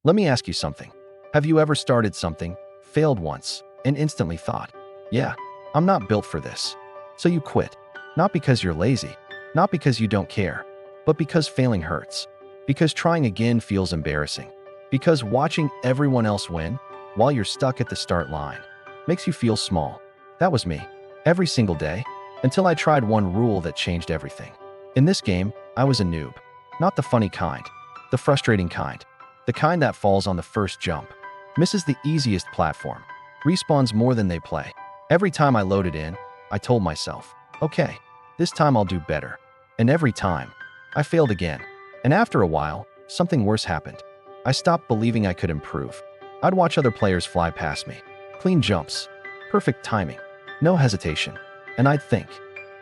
Let me ask you something. Have you ever started something, failed once, and instantly thought, yeah, I'm not built for this? So you quit. Not because you're lazy, not because you don't care, but because failing hurts. Because trying again feels embarrassing. Because watching everyone else win while you're stuck at the start line makes you feel small. That was me. Every single day, until I tried one rule that changed everything. In this game, I was a noob. Not the funny kind, the frustrating kind, the kind that falls on the first jump, misses the easiest platform, respawns more than they play. Every time I loaded in, I told myself, okay, this time I'll do better. And every time, I failed again. And after a while, something worse happened. I stopped believing I could improve. I'd watch other players fly past me. Clean jumps, perfect timing, no hesitation. And I'd think,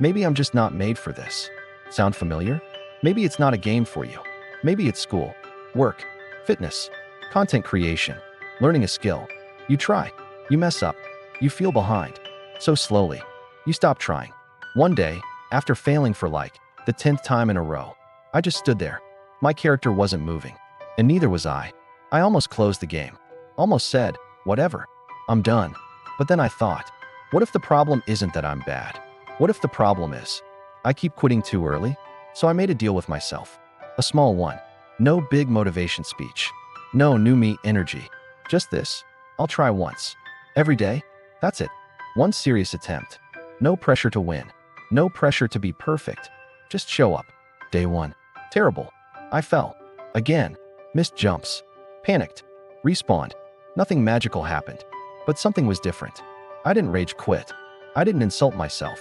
maybe I'm just not made for this. Sound familiar? Maybe it's not a game for you. Maybe it's school, work, fitness, content creation, learning a skill. You try, you mess up, you feel behind. So slowly, you stop trying. One day, after failing for like the 10th time in a row, I just stood there. My character wasn't moving, and neither was I. I almost closed the game, almost said, whatever, I'm done. But then I thought, what if the problem isn't that I'm bad? What if the problem is, I keep quitting too early? So I made a deal with myself. A small one. No big motivation speech. No new me energy. Just this. I'll try once. Every day. That's it. One serious attempt. No pressure to win. No pressure to be perfect. Just show up. Day 1. Terrible. I fell. Again. Missed jumps. Panicked. Respawned. Nothing magical happened. But something was different. I didn't rage quit. I didn't insult myself.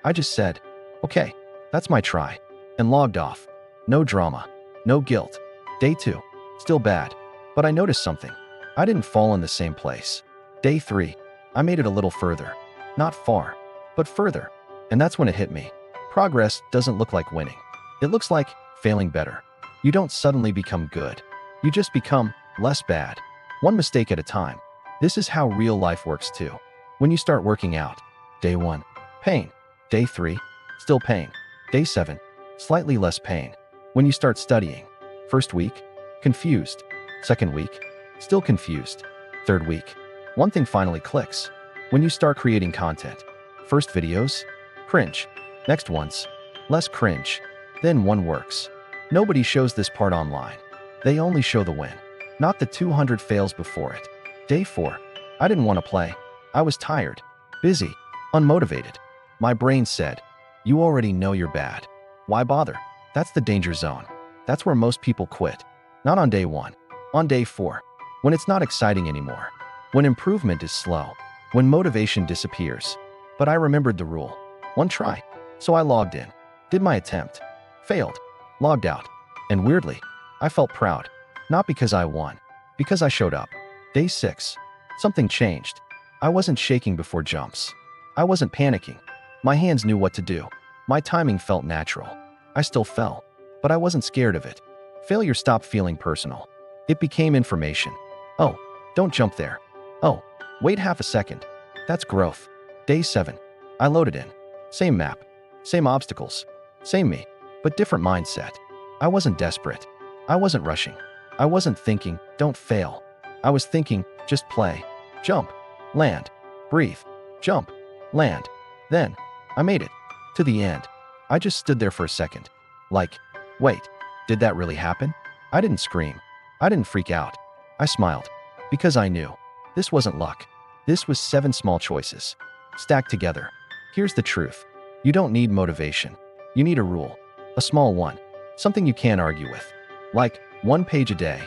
I just said, okay, that's my try. And logged off. No drama. No guilt. Day 2. Still bad. But I noticed something. I didn't fall in the same place. Day 3. I made it a little further. Not far, but further. And that's when it hit me. Progress doesn't look like winning. It looks like failing better. You don't suddenly become good. You just become less bad. One mistake at a time. This is how real life works too. When you start working out, day 1, pain. Day 3, still pain. Day 7, slightly less pain. When you start studying, first week, confused. Second week, still confused. Third week, one thing finally clicks. When you start creating content, first videos, cringe. Next ones, less cringe. Then one works. Nobody shows this part online. They only show the win, not the 200 fails before it. Day 4, I didn't want to play. I was tired, busy, unmotivated. My brain said, you already know you're bad. Why bother? That's the danger zone. That's where most people quit. Not on day 1, on day 4, when it's not exciting anymore, when improvement is slow, when motivation disappears. But I remembered the rule. One try. So I logged in, did my attempt, failed, logged out. And weirdly, I felt proud. Not because I won, because I showed up. Day 6, something changed. I wasn't shaking before jumps. I wasn't panicking. My hands knew what to do. My timing felt natural. I still fell, but I wasn't scared of it. Failure stopped feeling personal. It became information. Oh, don't jump there. Oh, wait half a second. That's growth. Day 7, I loaded in. Same map, same obstacles, same me, but different mindset. I wasn't desperate. I wasn't rushing. I wasn't thinking, don't fail. I was thinking, just play. Jump, land, breathe, jump, land. Then, I made it. To the end. I just stood there for a second. Like, wait, did that really happen? I didn't scream. I didn't freak out. I smiled. Because I knew. This wasn't luck. This was 7 small choices. Stacked together. Here's the truth. You don't need motivation. You need a rule. A small one. Something you can't argue with. Like, 1 page a day.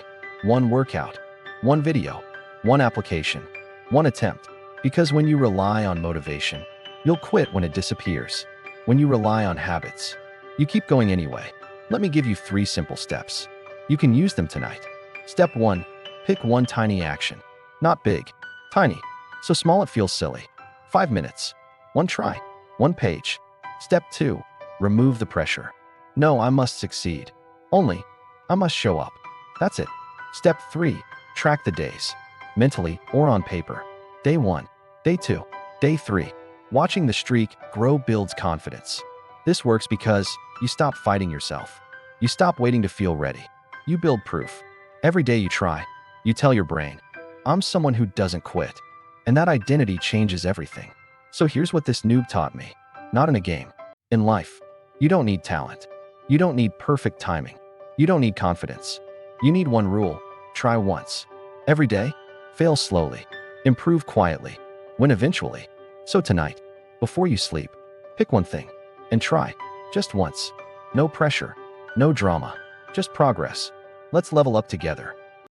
1 workout. 1 video. 1 application. 1 attempt. Because when you rely on motivation, you'll quit when it disappears. When you rely on habits, you keep going anyway. Let me give you 3 simple steps. You can use them tonight. Step 1, pick 1 tiny action. Not big, tiny. So small it feels silly. 5 minutes. 1 try. 1 page. Step 2, remove the pressure. No, I must succeed. Only, I must show up. That's it. Step 3, track the days. Mentally or on paper. Day 1, day 2, day 3. Watching the streak grow builds confidence. This works because you stop fighting yourself. You stop waiting to feel ready. You build proof. Every day you try, You tell your brain, I'm someone who doesn't quit. And that identity changes everything. So here's what this noob taught me. Not in a game. In life, you don't need talent. You don't need perfect timing. You don't need confidence. You need one rule. Try once. Every day, fail slowly. Improve quietly. Win eventually. So tonight, before you sleep, pick one thing and try. Just once. No pressure. No drama. Just progress. Let's level up together.